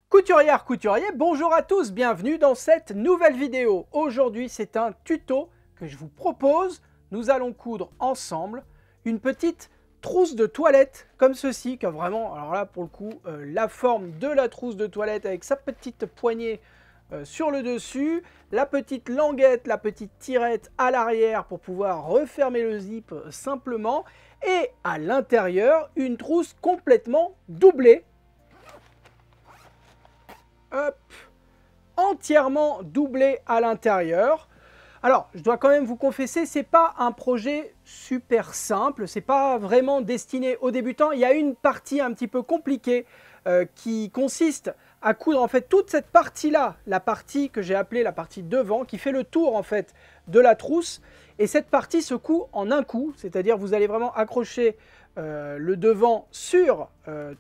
Couturière, couturier, bonjour à tous, bienvenue dans cette nouvelle vidéo. Aujourd'hui, c'est un tuto que je vous propose. Nous allons coudre ensemble une petite trousse de toilette comme ceci, qui a vraiment, alors là pour le coup, la forme de la trousse de toilette avec sa petite poignée sur le dessus, la petite languette, la petite tirette à l'arrière pour pouvoir refermer le zip simplement, et à l'intérieur, une trousse complètement doublée. Hop, entièrement doublé à l'intérieur. Alors, je dois quand même vous confesser, c'est pas un projet super simple, c'est pas vraiment destiné aux débutants. Il y a une partie un petit peu compliquée qui consiste à coudre en fait toute cette partie-là, la partie que j'ai appelée la partie devant, qui fait le tour en fait de la trousse. Et cette partie se coud en un coup, c'est-à-dire vous allez vraiment accrocher le devant sur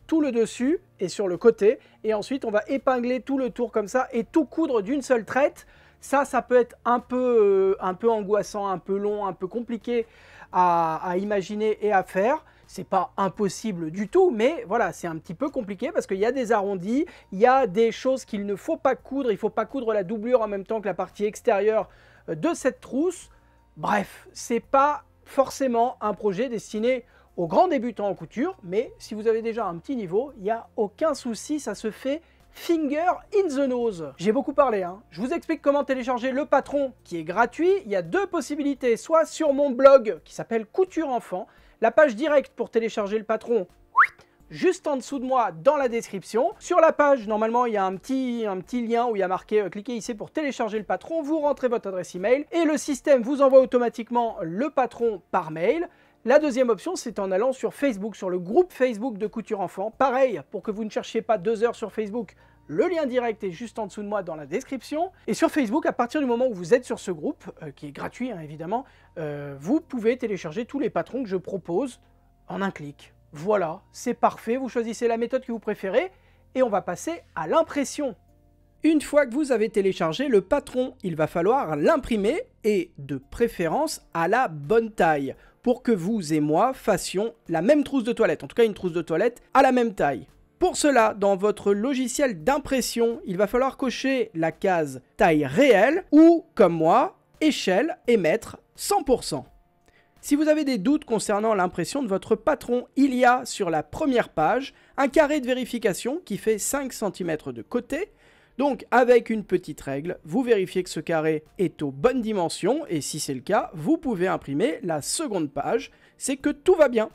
tout le dessus et sur le côté, et ensuite on va épingler tout le tour comme ça et tout coudre d'une seule traite. Ça peut être un peu angoissant, un peu long, un peu compliqué à imaginer et à faire. C'est pas impossible du tout, mais voilà, c'est un petit peu compliqué parce qu'il y a des arrondis, il y a des choses qu'il ne faut pas coudre, il ne faut pas coudre la doublure en même temps que la partie extérieure de cette trousse. Bref, c'est pas forcément un projet destiné aux grands débutants en couture, mais si vous avez déjà un petit niveau, il n'y a aucun souci, ça se fait finger in the nose. J'ai beaucoup parlé, hein. Je vous explique comment télécharger le patron qui est gratuit. Il y a deux possibilités, soit sur mon blog qui s'appelle Couture Enfant, la page directe pour télécharger le patron juste en dessous de moi dans la description. Sur la page, normalement, il y a un petit lien où il y a marqué cliquez ici pour télécharger le patron, vous rentrez votre adresse email et le système vous envoie automatiquement le patron par mail. La deuxième option, c'est en allant sur Facebook, sur le groupe Facebook de Couture Enfant. Pareil, pour que vous ne cherchiez pas 2 heures sur Facebook, le lien direct est juste en dessous de moi dans la description. Et sur Facebook, à partir du moment où vous êtes sur ce groupe, qui est gratuit hein, évidemment, vous pouvez télécharger tous les patrons que je propose en un clic. Voilà, c'est parfait, vous choisissez la méthode que vous préférez et on va passer à l'impression. Une fois que vous avez téléchargé le patron, il va falloir l'imprimer et de préférence à la bonne taille pour que vous et moi fassions la même trousse de toilette, en tout cas une trousse de toilette à la même taille. Pour cela, dans votre logiciel d'impression, il va falloir cocher la case taille réelle ou, comme moi, échelle et mettre 100%. Si vous avez des doutes concernant l'impression de votre patron, il y a sur la première page un carré de vérification qui fait 5 cm de côté. Donc avec une petite règle, vous vérifiez que ce carré est aux bonnes dimensions et si c'est le cas, vous pouvez imprimer la seconde page, c'est que tout va bien.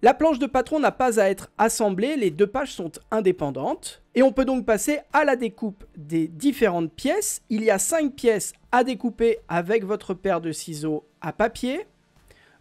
La planche de patron n'a pas à être assemblée, les deux pages sont indépendantes et on peut donc passer à la découpe des différentes pièces. Il y a 5 pièces à découper avec votre paire de ciseaux à papier.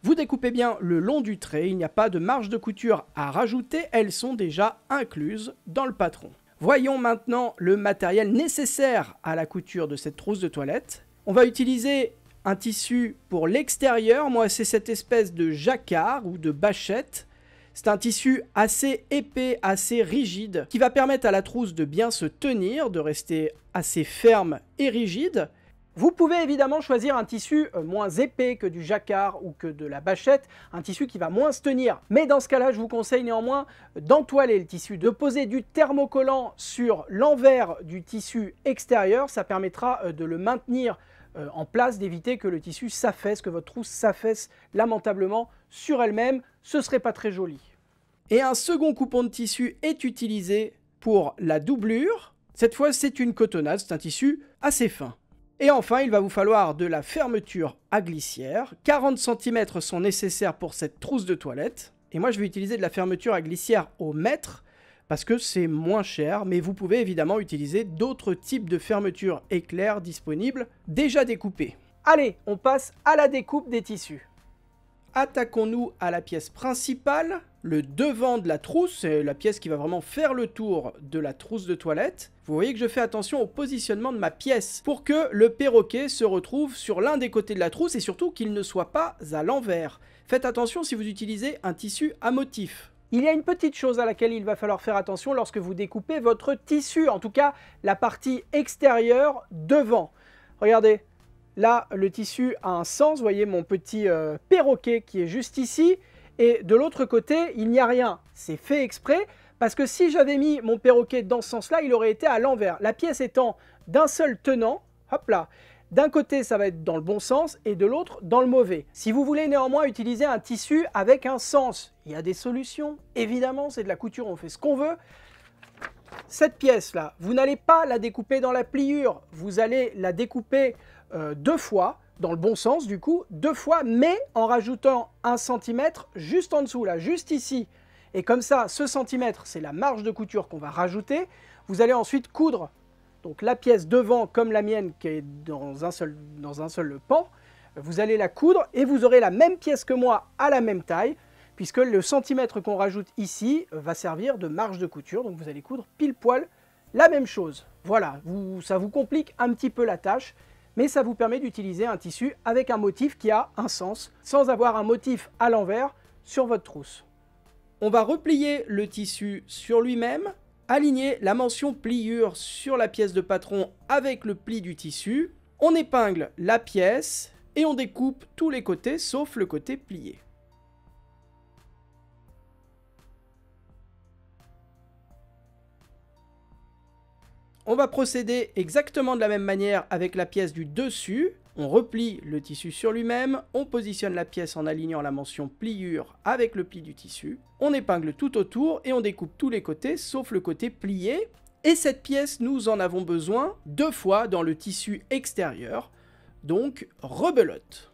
Vous découpez bien le long du trait, il n'y a pas de marge de couture à rajouter, elles sont déjà incluses dans le patron. Voyons maintenant le matériel nécessaire à la couture de cette trousse de toilette. On va utiliser un tissu pour l'extérieur, moi c'est cette espèce de jacquard ou de bâchette. C'est un tissu assez épais, assez rigide, qui va permettre à la trousse de bien se tenir, de rester assez ferme et rigide. Vous pouvez évidemment choisir un tissu moins épais que du jacquard ou que de la bâchette, un tissu qui va moins se tenir. Mais dans ce cas-là, je vous conseille néanmoins d'entoiler le tissu, de poser du thermocollant sur l'envers du tissu extérieur. Ça permettra de le maintenir en place, d'éviter que le tissu s'affaisse, que votre trousse s'affaisse lamentablement sur elle-même. Ce ne serait pas très joli. Et un second coupon de tissu est utilisé pour la doublure. Cette fois, c'est une cotonnade, c'est un tissu assez fin. Et enfin, il va vous falloir de la fermeture à glissière. 40 cm sont nécessaires pour cette trousse de toilette. Et moi, je vais utiliser de la fermeture à glissière au mètre parce que c'est moins cher. Mais vous pouvez évidemment utiliser d'autres types de fermetures éclairs disponibles déjà découpées. Allez, on passe à la découpe des tissus. Attaquons-nous à la pièce principale, le devant de la trousse, c'est la pièce qui va vraiment faire le tour de la trousse de toilette. Vous voyez que je fais attention au positionnement de ma pièce pour que le perroquet se retrouve sur l'un des côtés de la trousse et surtout qu'il ne soit pas à l'envers. Faites attention si vous utilisez un tissu à motif. Il y a une petite chose à laquelle il va falloir faire attention lorsque vous découpez votre tissu, en tout cas la partie extérieure devant. Regardez. Là, le tissu a un sens, vous voyez mon petit perroquet qui est juste ici. Et de l'autre côté, il n'y a rien. C'est fait exprès Parce que si j'avais mis mon perroquet dans ce sens-là, il aurait été à l'envers. La pièce étant d'un seul tenant, hop là, d'un côté ça va être dans le bon sens et de l'autre dans le mauvais. Si vous voulez néanmoins utiliser un tissu avec un sens, il y a des solutions. Évidemment, c'est de la couture, on fait ce qu'on veut. Cette pièce-là, vous n'allez pas la découper dans la pliure, vous allez la découper 2 fois, dans le bon sens du coup, 2 fois, mais en rajoutant 1 cm juste en dessous, là, juste ici. Et comme ça, ce centimètre, c'est la marge de couture qu'on va rajouter. Vous allez ensuite coudre donc la pièce devant, comme la mienne, qui est dans un seul pan. Vous allez la coudre et vous aurez la même pièce que moi à la même taille, puisque le centimètre qu'on rajoute ici va servir de marge de couture. Donc vous allez coudre pile poil la même chose. Voilà, ça vous complique un petit peu la tâche, mais ça vous permet d'utiliser un tissu avec un motif qui a un sens, sans avoir un motif à l'envers sur votre trousse. On va replier le tissu sur lui-même, aligner la mention pliure sur la pièce de patron avec le pli du tissu, on épingle la pièce et on découpe tous les côtés sauf le côté plié. On va procéder exactement de la même manière avec la pièce du dessus. On replie le tissu sur lui-même, on positionne la pièce en alignant la mention pliure avec le pli du tissu, on épingle tout autour et on découpe tous les côtés sauf le côté plié. Et cette pièce, nous en avons besoin 2 fois dans le tissu extérieur, donc rebelote.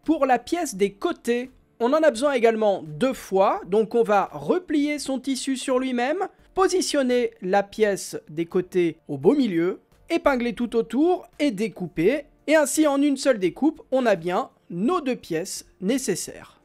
Pour la pièce des côtés, on en a besoin également 2 fois, donc on va replier son tissu sur lui-même, positionner la pièce des côtés au beau milieu, épingler tout autour et découper, et ainsi en une seule découpe, on a bien nos 2 pièces nécessaires.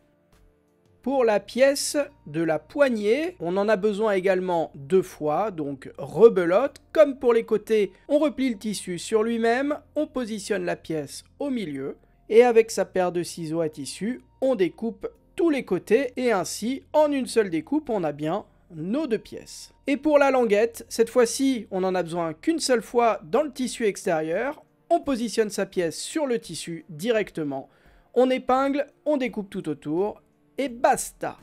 Pour la pièce de la poignée, on en a besoin également 2 fois, donc rebelote. Comme pour les côtés, on replie le tissu sur lui-même, on positionne la pièce au milieu, et avec sa paire de ciseaux à tissu, on découpe tous les côtés, et ainsi, en une seule découpe, on a bien nos 2 pièces. Et pour la languette, cette fois-ci, on n'en a besoin qu'une seule fois dans le tissu extérieur, on positionne sa pièce sur le tissu directement, on épingle, on découpe tout autour, et basta.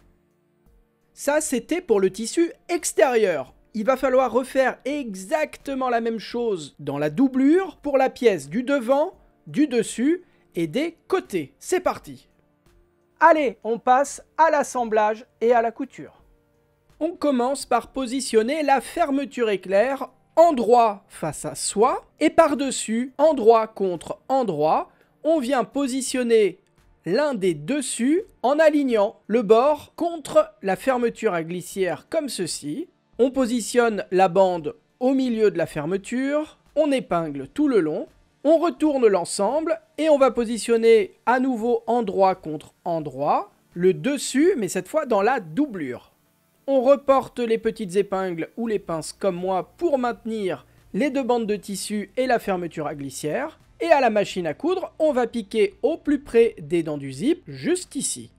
Ça, c'était pour le tissu extérieur. Il va falloir refaire exactement la même chose dans la doublure pour la pièce du devant, du dessus et des côtés. C'est parti. Allez, on passe à l'assemblage et à la couture. On commence par positionner la fermeture éclair endroit face à soi et par-dessus, endroit contre endroit, on vient positionner l'un des dessus en alignant le bord contre la fermeture à glissière comme ceci. On positionne la bande au milieu de la fermeture, on épingle tout le long, on retourne l'ensemble et on va positionner à nouveau endroit contre endroit, le dessus mais cette fois dans la doublure. On reporte les petites épingles ou les pinces comme moi pour maintenir les 2 bandes de tissu et la fermeture à glissière. Et à la machine à coudre, on va piquer au plus près des dents du zip, juste ici.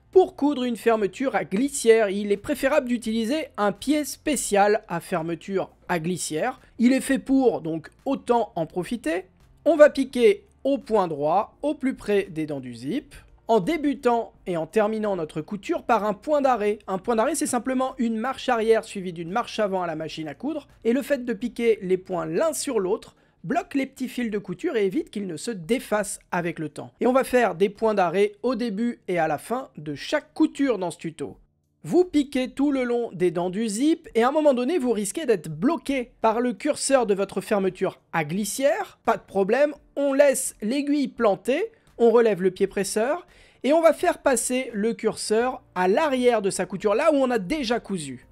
Pour coudre une fermeture à glissière, il est préférable d'utiliser un pied spécial à fermeture à glissière. Il est fait pour, donc autant en profiter. On va piquer au point droit, au plus près des dents du zip, en débutant et en terminant notre couture par un point d'arrêt. Un point d'arrêt, c'est simplement une marche arrière suivie d'une marche avant à la machine à coudre. Et le fait de piquer les points l'un sur l'autre bloque les petits fils de couture et évite qu'ils ne se défassent avec le temps. Et on va faire des points d'arrêt au début et à la fin de chaque couture dans ce tuto. Vous piquez tout le long des dents du zip et à un moment donné vous risquez d'être bloqué par le curseur de votre fermeture à glissière. Pas de problème, on laisse l'aiguille plantée, on relève le pied presseur et on va faire passer le curseur à l'arrière de sa couture, là où on a déjà cousu.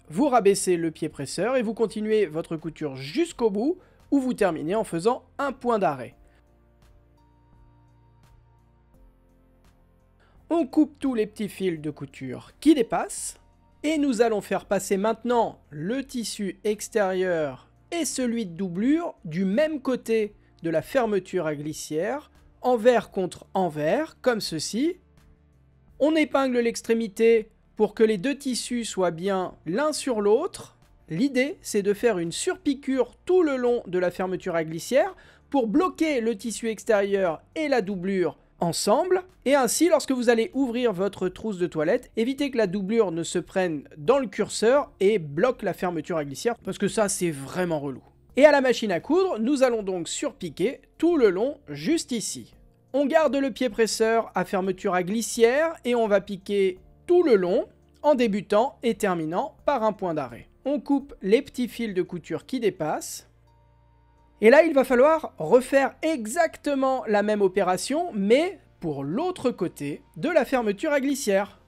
Vous rabaissez le pied presseur et vous continuez votre couture jusqu'au bout où vous terminez en faisant un point d'arrêt. On coupe tous les petits fils de couture qui dépassent et nous allons faire passer maintenant le tissu extérieur et celui de doublure du même côté de la fermeture à glissière, envers contre envers, comme ceci. On épingle l'extrémité pour que les 2 tissus soient bien l'un sur l'autre. L'idée, c'est de faire une surpiqûre tout le long de la fermeture à glissière pour bloquer le tissu extérieur et la doublure ensemble. Et ainsi, lorsque vous allez ouvrir votre trousse de toilette, évitez que la doublure ne se prenne dans le curseur et bloque la fermeture à glissière, parce que ça, c'est vraiment relou. Et à la machine à coudre, nous allons donc surpiquer tout le long, juste ici. On garde le pied presseur à fermeture à glissière et on va piquer tout le long, en débutant et terminant par un point d'arrêt. On coupe les petits fils de couture qui dépassent. Et là, il va falloir refaire exactement la même opération, mais pour l'autre côté de la fermeture à glissière.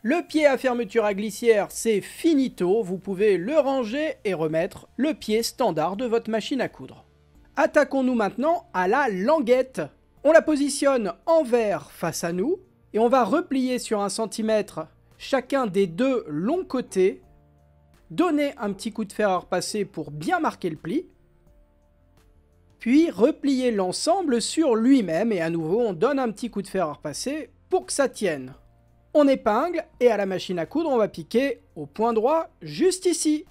Le pied à fermeture à glissière, c'est finito, vous pouvez le ranger et remettre le pied standard de votre machine à coudre. Attaquons-nous maintenant à la languette. On la positionne envers face à nous et on va replier sur 1 cm chacun des deux longs côtés, donner un petit coup de fer à repasser pour bien marquer le pli, puis replier l'ensemble sur lui-même et à nouveau on donne un petit coup de fer à repasser pour que ça tienne. On épingle et à la machine à coudre, on va piquer au point droit juste ici.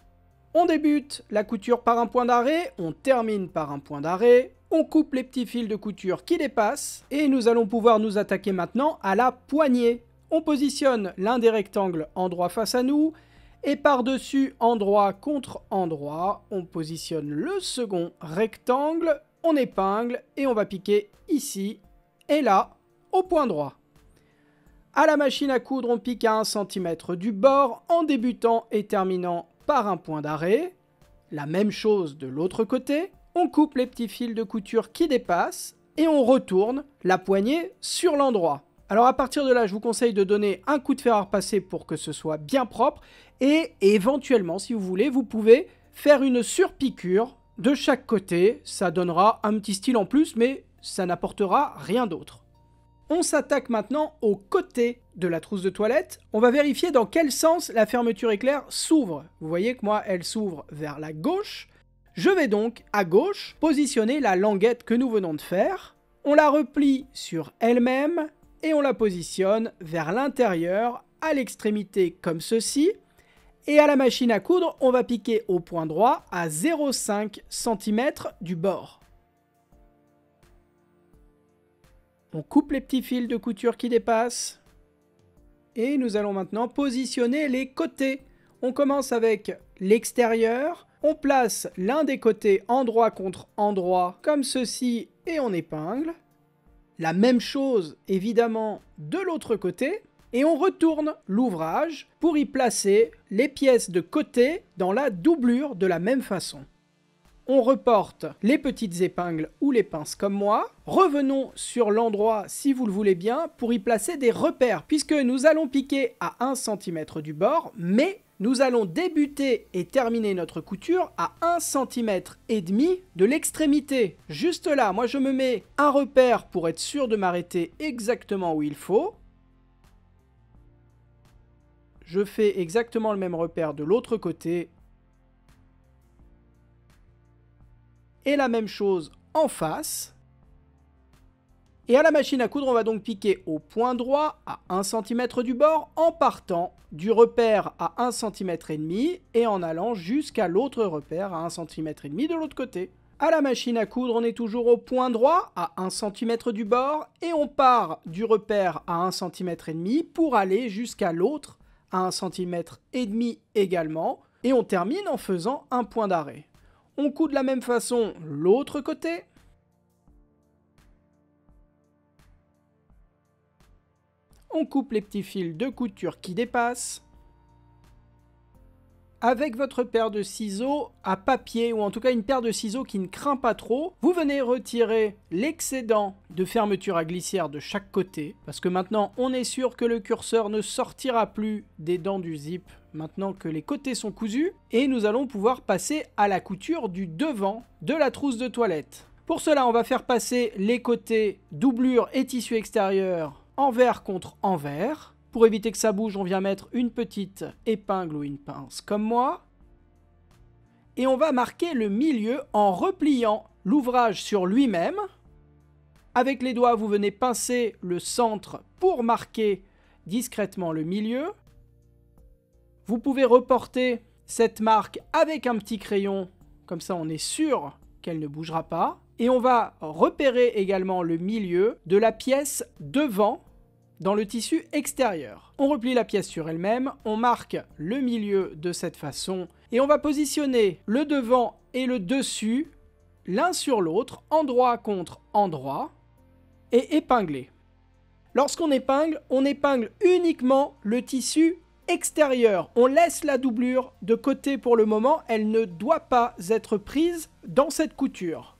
On débute la couture par un point d'arrêt, on termine par un point d'arrêt, on coupe les petits fils de couture qui dépassent et nous allons pouvoir nous attaquer maintenant à la poignée. On positionne l'un des rectangles endroit face à nous et par-dessus endroit contre endroit, on positionne le second rectangle, on épingle et on va piquer ici et là au point droit. À la machine à coudre, on pique à 1 cm du bord en débutant et terminant par un point d'arrêt. La même chose de l'autre côté. On coupe les petits fils de couture qui dépassent et on retourne la poignée sur l'endroit. Alors à partir de là, je vous conseille de donner un coup de fer à repasser pour que ce soit bien propre et éventuellement, si vous voulez, vous pouvez faire une surpiqûre de chaque côté. Ça donnera un petit style en plus, mais ça n'apportera rien d'autre. On s'attaque maintenant au côté de la trousse de toilette. On va vérifier dans quel sens la fermeture éclair s'ouvre. Vous voyez que moi, elle s'ouvre vers la gauche. Je vais donc, à gauche, positionner la languette que nous venons de faire. On la replie sur elle-même et on la positionne vers l'intérieur, à l'extrémité comme ceci. Et à la machine à coudre, on va piquer au point droit à 0,5 cm du bord. On coupe les petits fils de couture qui dépassent. Et nous allons maintenant positionner les côtés. On commence avec l'extérieur. On place l'un des côtés endroit contre endroit, comme ceci, et on épingle. La même chose, évidemment, de l'autre côté. Et on retourne l'ouvrage pour y placer les pièces de côté dans la doublure de la même façon. On reporte les petites épingles ou les pinces comme moi. Revenons sur l'endroit, si vous le voulez bien, pour y placer des repères, puisque nous allons piquer à 1 cm du bord, mais nous allons débuter et terminer notre couture à 1,5 cm de l'extrémité. Juste là, moi je me mets un repère pour être sûr de m'arrêter exactement où il faut. Je fais exactement le même repère de l'autre côté. Et la même chose en face. Et à la machine à coudre, on va donc piquer au point droit à 1 cm du bord en partant du repère à 1,5 cm et en allant jusqu'à l'autre repère à 1,5 cm de l'autre côté. À la machine à coudre, on est toujours au point droit à 1 cm du bord et on part du repère à 1,5 cm pour aller jusqu'à l'autre à 1,5 cm également et on termine en faisant un point d'arrêt. On coud de la même façon l'autre côté. On coupe les petits fils de couture qui dépassent. Avec votre paire de ciseaux à papier, ou en tout cas une paire de ciseaux qui ne craint pas trop, vous venez retirer l'excédent de fermeture à glissière de chaque côté, parce que maintenant on est sûr que le curseur ne sortira plus des dents du zip, maintenant que les côtés sont cousus, et nous allons pouvoir passer à la couture du devant de la trousse de toilette. Pour cela, on va faire passer les côtés doublure et tissu extérieur envers contre envers. Pour éviter que ça bouge, on vient mettre une petite épingle ou une pince comme moi. Et on va marquer le milieu en repliant l'ouvrage sur lui-même. Avec les doigts, vous venez pincer le centre pour marquer discrètement le milieu. Vous pouvez reporter cette marque avec un petit crayon, comme ça on est sûr qu'elle ne bougera pas. Et on va repérer également le milieu de la pièce devant dans le tissu extérieur. On replie la pièce sur elle-même, on marque le milieu de cette façon et on va positionner le devant et le dessus l'un sur l'autre, endroit contre endroit et épingler. Lorsqu'on épingle, on épingle uniquement le tissu extérieur. On laisse la doublure de côté pour le moment, elle ne doit pas être prise dans cette couture.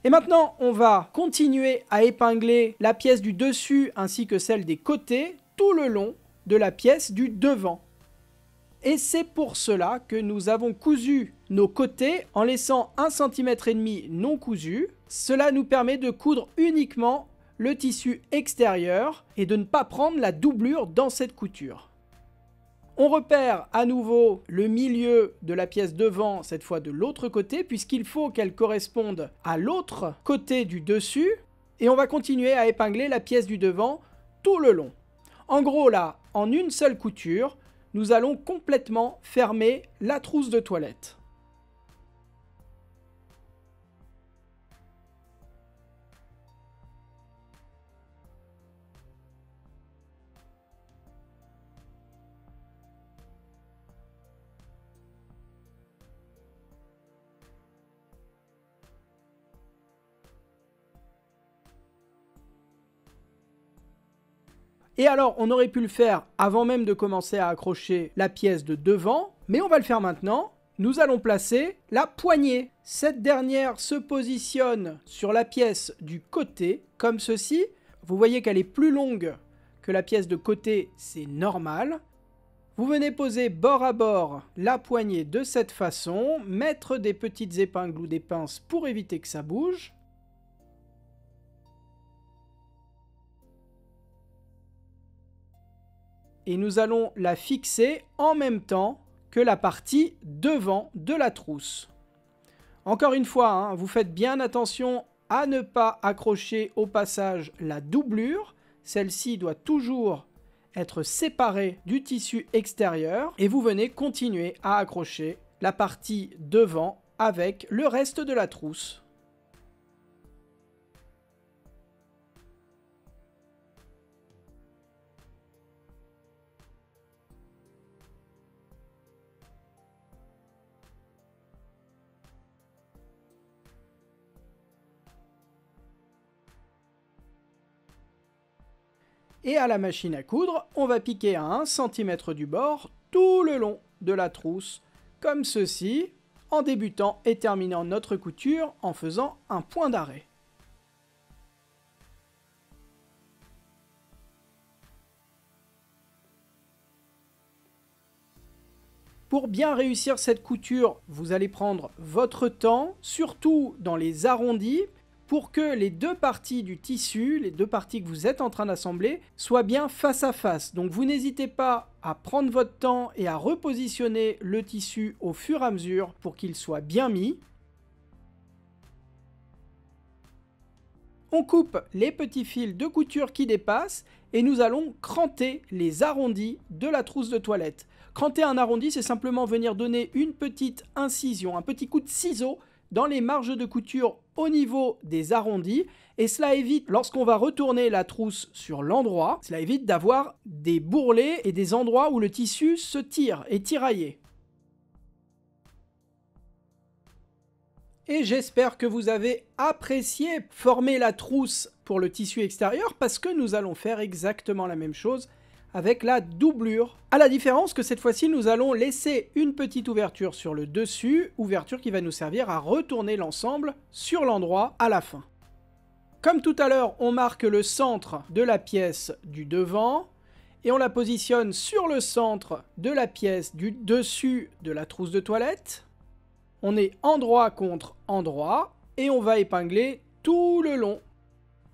Et maintenant, on va continuer à épingler la pièce du dessus ainsi que celle des côtés tout le long de la pièce du devant. Et c'est pour cela que nous avons cousu nos côtés en laissant 1,5 cm non cousu. Cela nous permet de coudre uniquement le tissu extérieur et de ne pas prendre la doublure dans cette couture. On repère à nouveau le milieu de la pièce devant, cette fois de l'autre côté, puisqu'il faut qu'elle corresponde à l'autre côté du dessus. Et on va continuer à épingler la pièce du devant tout le long. En gros là, en une seule couture, nous allons complètement fermer la trousse de toilette. Et alors, on aurait pu le faire avant même de commencer à accrocher la pièce de devant, mais on va le faire maintenant. Nous allons placer la poignée. Cette dernière se positionne sur la pièce du côté, comme ceci. Vous voyez qu'elle est plus longue que la pièce de côté, c'est normal. Vous venez poser bord à bord la poignée de cette façon, mettre des petites épingles ou des pinces pour éviter que ça bouge. Et nous allons la fixer en même temps que la partie devant de la trousse. Encore une fois, vous faites bien attention à ne pas accrocher au passage la doublure. Celle-ci doit toujours être séparée du tissu extérieur. Et vous venez continuer à accrocher la partie devant avec le reste de la trousse. Et à la machine à coudre, on va piquer à 1 cm du bord tout le long de la trousse, comme ceci, en débutant et terminant notre couture en faisant un point d'arrêt. Pour bien réussir cette couture, vous allez prendre votre temps, surtout dans les arrondis, pour que les deux parties du tissu, les deux parties que vous êtes en train d'assembler, soient bien face à face. Donc vous n'hésitez pas à prendre votre temps et à repositionner le tissu au fur et à mesure pour qu'il soit bien mis. On coupe les petits fils de couture qui dépassent et nous allons cranter les arrondis de la trousse de toilette. Cranter un arrondi, c'est simplement venir donner une petite incision, un petit coup de ciseau dans les marges de couture au niveau des arrondis, et cela évite, lorsqu'on va retourner la trousse sur l'endroit, cela évite d'avoir des bourrelets et des endroits où le tissu se tire et tiraillé. Et j'espère que vous avez apprécié former la trousse pour le tissu extérieur, parce que nous allons faire exactement la même chose avec la doublure. À la différence que cette fois-ci, nous allons laisser une petite ouverture sur le dessus, ouverture qui va nous servir à retourner l'ensemble sur l'endroit à la fin. Comme tout à l'heure, on marque le centre de la pièce du devant et on la positionne sur le centre de la pièce du dessus de la trousse de toilette. On est endroit contre endroit et on va épingler tout le long.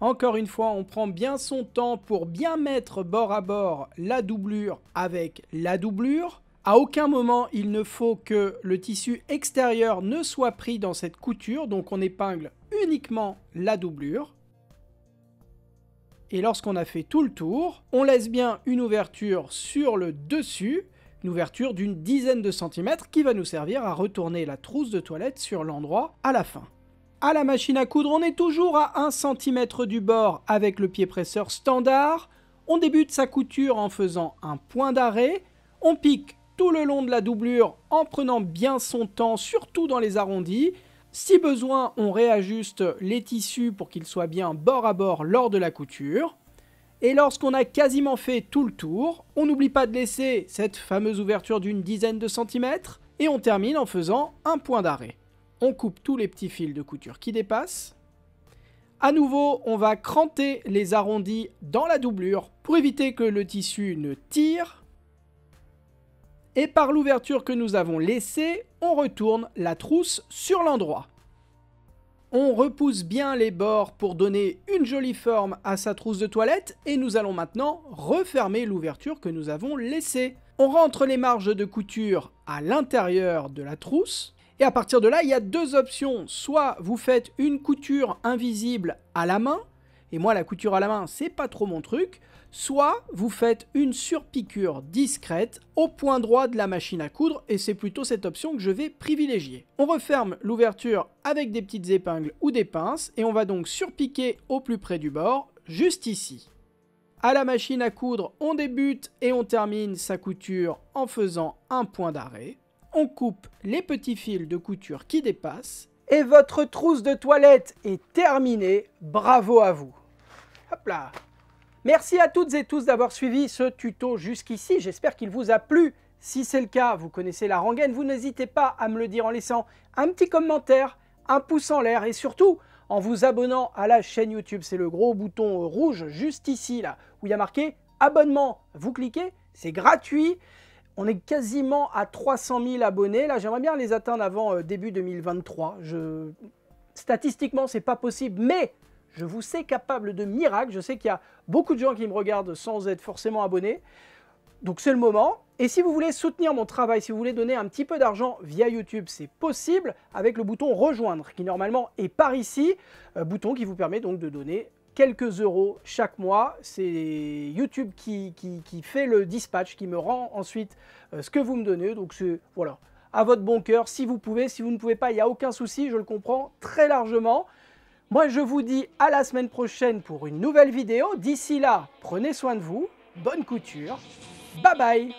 Encore une fois, on prend bien son temps pour bien mettre bord à bord la doublure avec la doublure. À aucun moment, il ne faut que le tissu extérieur ne soit pris dans cette couture, donc on épingle uniquement la doublure. Et lorsqu'on a fait tout le tour, on laisse bien une ouverture sur le dessus, une ouverture d'une dizaine de centimètres qui va nous servir à retourner la trousse de toilette sur l'endroit à la fin. À la machine à coudre, on est toujours à 1 cm du bord avec le pied presseur standard. On débute sa couture en faisant un point d'arrêt. On pique tout le long de la doublure en prenant bien son temps, surtout dans les arrondis. Si besoin, on réajuste les tissus pour qu'ils soient bien bord à bord lors de la couture. Et lorsqu'on a quasiment fait tout le tour, on n'oublie pas de laisser cette fameuse ouverture d'une dizaine de centimètres et on termine en faisant un point d'arrêt. On coupe tous les petits fils de couture qui dépassent. À nouveau, on va cranter les arrondis dans la doublure pour éviter que le tissu ne tire. Et par l'ouverture que nous avons laissée, on retourne la trousse sur l'endroit. On repousse bien les bords pour donner une jolie forme à sa trousse de toilette et nous allons maintenant refermer l'ouverture que nous avons laissée. On rentre les marges de couture à l'intérieur de la trousse et à partir de là, il y a deux options. Soit vous faites une couture invisible à la main, et moi la couture à la main c'est pas trop mon truc, soit vous faites une surpiqûre discrète au point droit de la machine à coudre et c'est plutôt cette option que je vais privilégier. On referme l'ouverture avec des petites épingles ou des pinces et on va donc surpiquer au plus près du bord, juste ici. À la machine à coudre, on débute et on termine sa couture en faisant un point d'arrêt. On coupe les petits fils de couture qui dépassent et votre trousse de toilette est terminée. Bravo à vous! Hop là! Merci à toutes et tous d'avoir suivi ce tuto jusqu'ici, j'espère qu'il vous a plu. Si c'est le cas, vous connaissez la rengaine, vous n'hésitez pas à me le dire en laissant un petit commentaire, un pouce en l'air et surtout en vous abonnant à la chaîne YouTube. C'est le gros bouton rouge juste ici, là, où il y a marqué abonnement. Vous cliquez, c'est gratuit. On est quasiment à 300 000 abonnés. Là, j'aimerais bien les atteindre avant début 2023. Statistiquement, c'est pas possible, mais je vous sais capable de miracles. Je sais qu'il y a beaucoup de gens qui me regardent sans être forcément abonnés. Donc c'est le moment. Et si vous voulez soutenir mon travail, si vous voulez donner un petit peu d'argent via YouTube, c'est possible avec le bouton rejoindre qui normalement est par ici. Bouton qui vous permet donc de donner quelques euros chaque mois. C'est YouTube qui fait le dispatch, qui me rend ensuite ce que vous me donnez. Donc c'est voilà, à votre bon cœur. Si vous pouvez, si vous ne pouvez pas, il n'y a aucun souci. Je le comprends très largement. Moi, je vous dis à la semaine prochaine pour une nouvelle vidéo. D'ici là, prenez soin de vous. Bonne couture. Bye bye.